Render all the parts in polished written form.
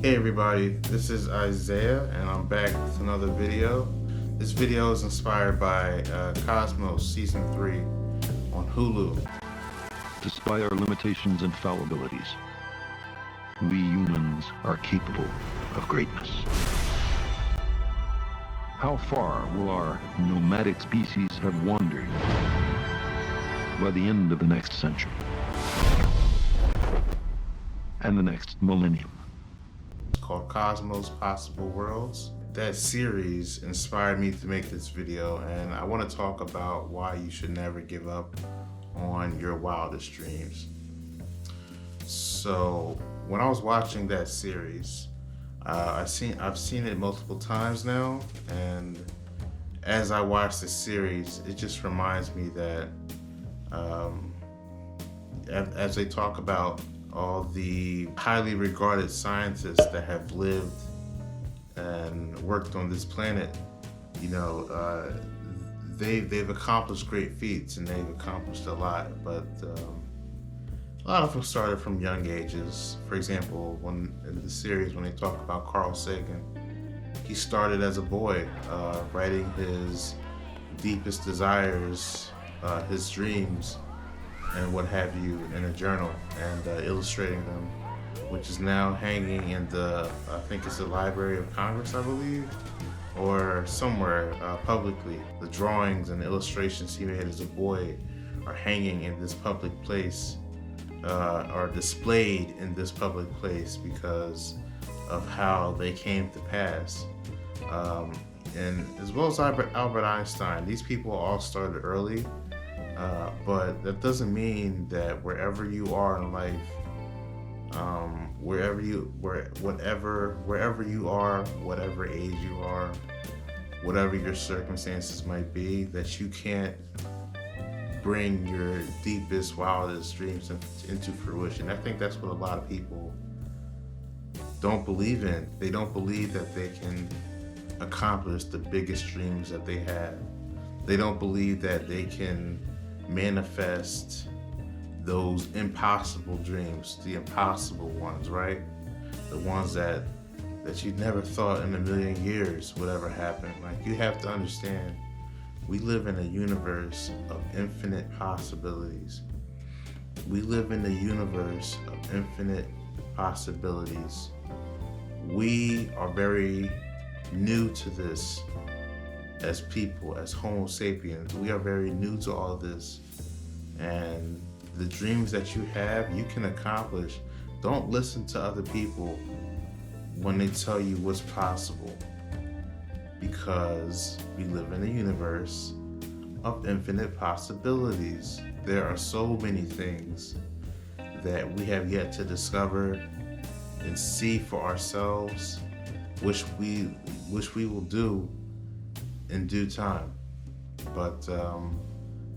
Hey everybody, this is Isaiah and I'm back with another video. This video is inspired by Cosmos Season 3 on Hulu. Despite our limitations and fallibilities, we humans are capable of greatness. How far will our nomadic species have wandered by the end of the next century and the next millennium? It's called Cosmos Possible Worlds. That series inspired me to make this video, and I want to talk about why you should never give up on your wildest dreams. So when I was watching that series, I've seen it multiple times now, and as I watch the series, it just reminds me that as they talk about all the highly regarded scientists that have lived and worked on this planet, you know, they've accomplished great feats and they've accomplished a lot, but a lot of them started from young ages. For example, when in the series, when they talk about Carl Sagan, he started as a boy, writing his deepest desires, his dreams, and what have you in a journal and illustrating them, which is now hanging in the, I think it's the Library of Congress, I believe, or somewhere publicly. The drawings and illustrations he made as a boy are hanging in this public place, are displayed in this public place because of how they came to pass. And as well as Albert Einstein, these people all started early, but that doesn't mean that wherever you are in life, wherever you are, whatever age you are, whatever your circumstances might be, that you can't bring your deepest, wildest dreams into fruition. I think that's what a lot of people don't believe in. They don't believe that they can accomplish the biggest dreams that they have. They don't believe that they can manifest those impossible dreams, the impossible ones, right? The ones that you never thought in a million years would ever happen. Like, you have to understand, we live in a universe of infinite possibilities. We live in a universe of infinite possibilities. We are very new to this as people, as Homo sapiens. We are very new to all this. And the dreams that you have, you can accomplish. Don't listen to other people when they tell you what's possible, because we live in a universe of infinite possibilities. There are so many things that we have yet to discover and see for ourselves, which we will do in due time. But don't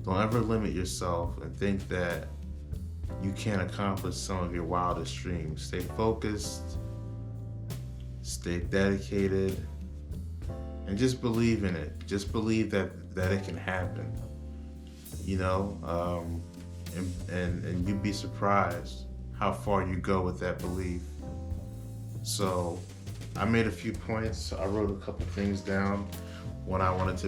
ever limit yourself and think that you can't accomplish some of your wildest dreams. Stay focused, stay dedicated, and just believe in it. Just believe that it can happen, you know, and you'd be surprised how far you go with that belief. So I made a few points. I wrote a couple things down when I wanted to,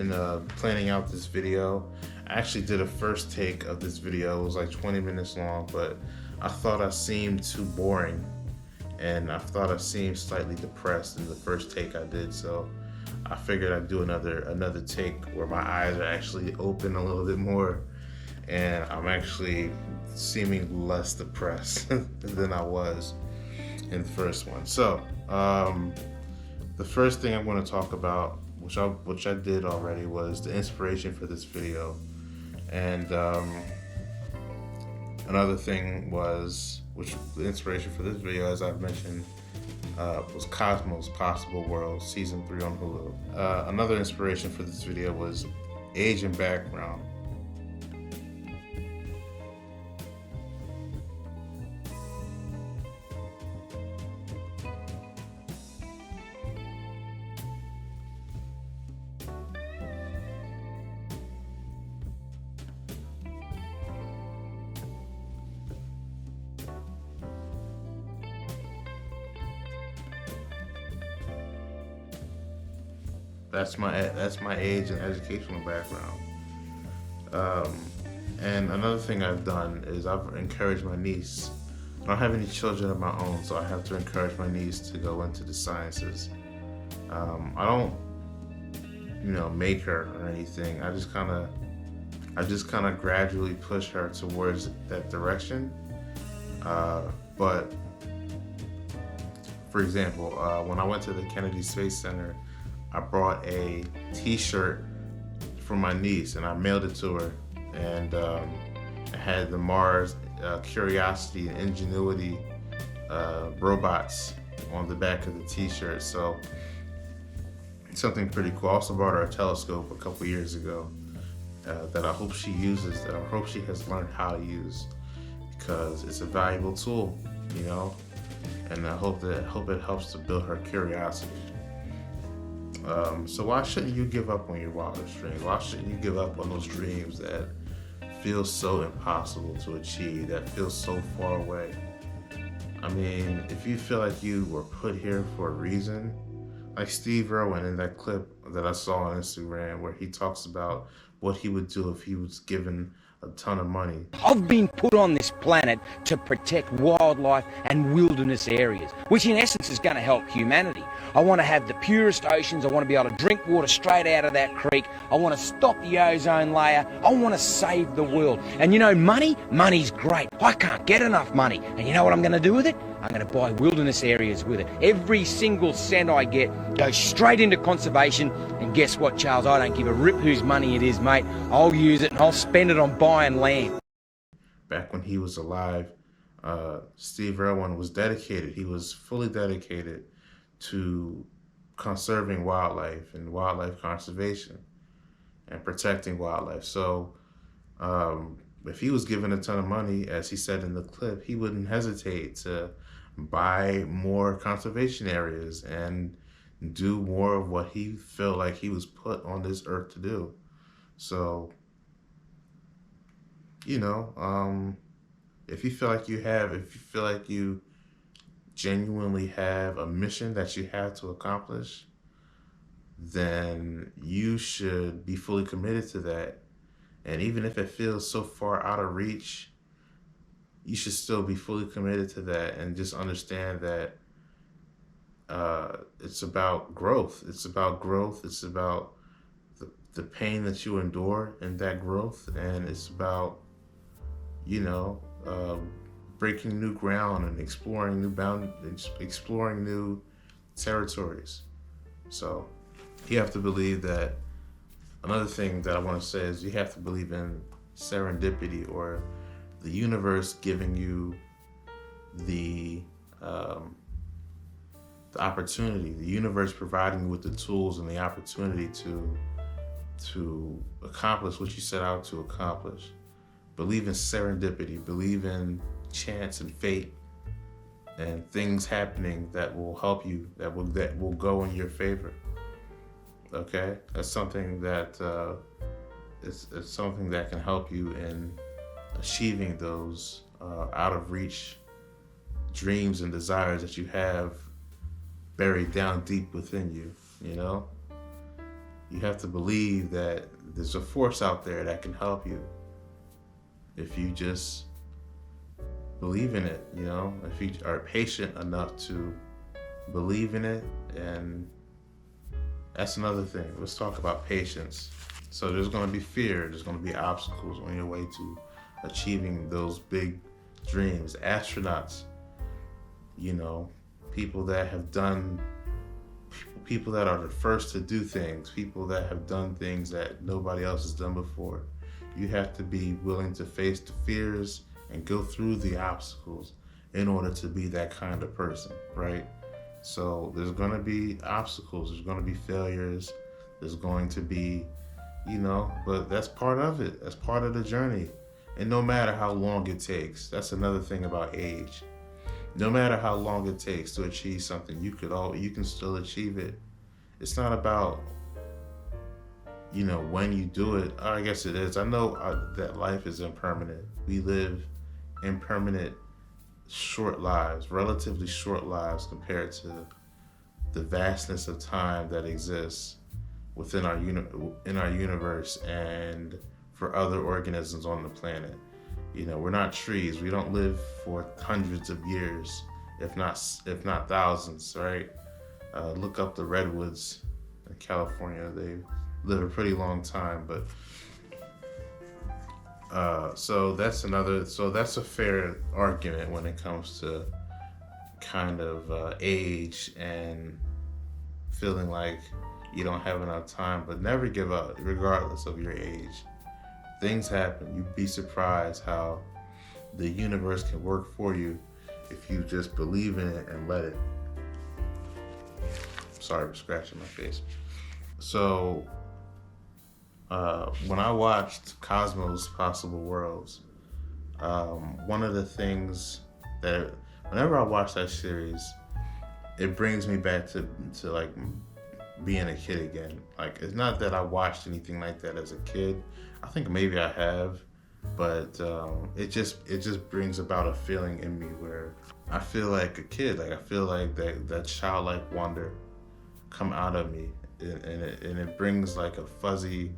in planning out this video. I actually did a first take of this video. It was like 20 minutes long, but I thought I seemed too boring, and I thought I seemed slightly depressed in the first take I did. So I figured I'd do another take where my eyes are actually open a little bit more, and I'm actually seeming less depressed than I was in the first one. So the first thing I'm going to talk about, which I did already, was the inspiration for this video. And another thing was, which the inspiration for this video, as I've mentioned, was Cosmos Possible Worlds Season 3 on Hulu. Another inspiration for this video was age and background. That's my age and educational background. And another thing I've done is I've encouraged my niece. I don't have any children of my own, so I have to encourage my niece to go into the sciences. I don't, make her or anything. I just kind of gradually push her towards that direction. But for example, when I went to the Kennedy Space Center, I brought a T-shirt for my niece and I mailed it to her, and it had the Mars Curiosity and Ingenuity robots on the back of the T-shirt. So something pretty cool. I also brought her a telescope a couple years ago that I hope she uses, that I hope she has learned how to use, because it's a valuable tool, and I hope it helps to build her curiosity. So why shouldn't you give up on your wildest dreams? Why shouldn't you give up on those dreams that feel so impossible to achieve, that feel so far away? I mean, if you feel like you were put here for a reason, like Steve Irwin in that clip that I saw on Instagram where he talks about what he would do if he was given a ton of money. I've been put on this planet to protect wildlife and wilderness areas, which in essence is going to help humanity. I want to have the purest oceans. I want to be able to drink water straight out of that creek. I want to stop the ozone layer. I want to save the world. And money's great. I can't get enough money. And you know what I'm going to do with it? I'm going to buy wilderness areas with it. Every single cent I get goes straight into conservation. And guess what, Charles? I don't give a rip whose money it is, mate. I'll use it and I'll spend it on buying land. Back when he was alive, Steve Irwin was dedicated. He was fully dedicated to conserving wildlife and wildlife conservation and protecting wildlife. So if he was given a ton of money, as he said in the clip, he wouldn't hesitate to buy more conservation areas and do more of what he felt like he was put on this earth to do. So, if you feel like you genuinely have a mission that you have to accomplish, then you should be fully committed to that. And even if it feels so far out of reach, you should still be fully committed to that, and just understand that it's about growth. It's about growth. It's about the pain that you endure in that growth. And it's about, breaking new ground and exploring new territories. So you have to believe that. Another thing that I want to say is you have to believe in serendipity, or the universe giving you the opportunity, the universe providing you with the tools and the opportunity to accomplish what you set out to accomplish. Believe in serendipity, believe in chance and fate and things happening that will help you, that will go in your favor. Okay, that's something that it's something that can help you in achieving those out of reach dreams and desires that you have buried down deep within you. You have to believe that there's a force out there that can help you if you just believe in it. If you are patient enough to believe in it. And that's another thing. Let's talk about patience. So there's going to be fear. There's going to be obstacles on your way to achieving those big dreams. Astronauts, people that are the first to do things, people that have done things that nobody else has done before. You have to be willing to face the fears and go through the obstacles in order to be that kind of person, right? So there's going to be obstacles, there's going to be failures, there's going to be, but that's part of it. That's part of the journey. And no matter how long it takes, that's another thing about age. No matter how long it takes to achieve something, you can still achieve it. It's not about, when you do it. I guess it is. I know that life is impermanent. We live impermanent, short lives, relatively short lives compared to the vastness of time that exists. within our in our universe and for other organisms on the planet. You know, we're not trees. We don't live for hundreds of years, if not thousands, right? Look up the redwoods in California. They live a pretty long time, but so that's a fair argument when it comes to kind of age and feeling like you don't have enough time, but never give up regardless of your age. Things happen. You'd be surprised how the universe can work for you if you just believe in it and let it. Sorry for scratching my face. So when I watched Cosmos Possible Worlds, one of the things that whenever I watch that series, it brings me back to like being a kid again. Like, it's not that I watched anything like that as a kid. I think maybe I have, but it just brings about a feeling in me where I feel like a kid. Like, I feel like that childlike wonder come out of me, and it brings like a fuzzy,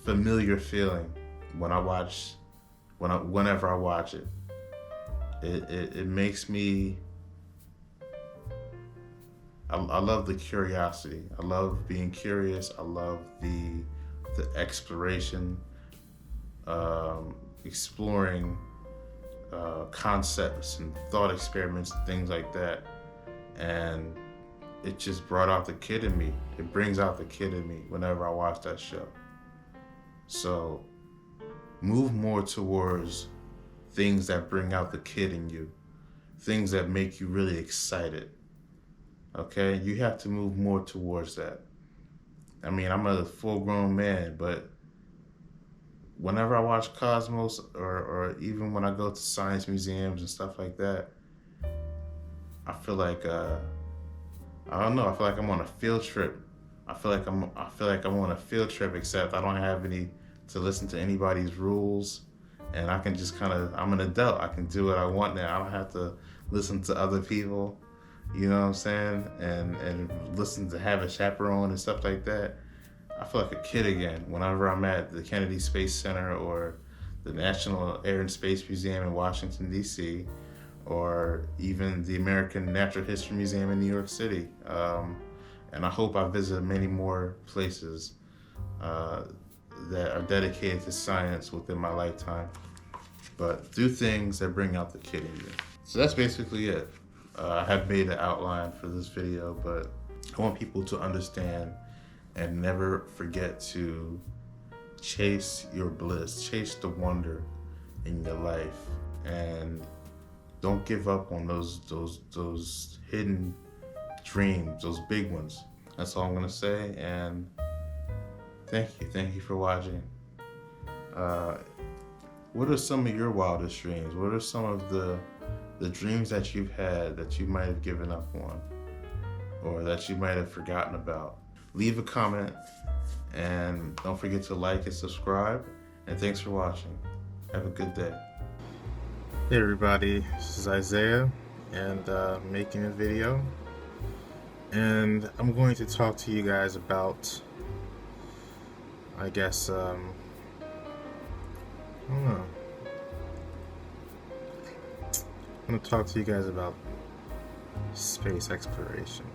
familiar feeling when I watch, whenever I watch it. It makes me. I love the curiosity. I love being curious. I love the exploration, exploring concepts and thought experiments and things like that. And it just brought out the kid in me. It brings out the kid in me whenever I watch that show. So move more towards things that bring out the kid in you, things that make you really excited. Okay, you have to move more towards that. I mean, I'm a full-grown man, but whenever I watch Cosmos, or even when I go to science museums and stuff like that, I feel like I don't know. I feel like I'm on a field trip. I feel like I'm on a field trip, except I don't have any to listen to anybody's rules, and I can just I'm an adult. I can do what I want now. I don't have to listen to other people. You know what I'm saying? And listen to have a chaperone and stuff like that. I feel like a kid again whenever I'm at the Kennedy Space Center or the National Air and Space Museum in Washington, D.C., or even the American Natural History Museum in New York City. And I hope I visit many more places that are dedicated to science within my lifetime. But do things that bring out the kid in you. So that's basically it. I have made an outline for this video, but I want people to understand and never forget to chase your bliss, chase the wonder in your life, and don't give up on those hidden dreams, those big ones. That's all I'm gonna say, and thank you for watching. What are some of your wildest dreams? What are some of the dreams that you've had that you might have given up on, or that you might have forgotten about? Leave a comment, and don't forget to like and subscribe, and thanks for watching. Have a good day. Hey everybody, this is Isaiah, and making a video, and I'm going to talk to you guys about, I guess, I don't know. I'm going to talk to you guys about space exploration.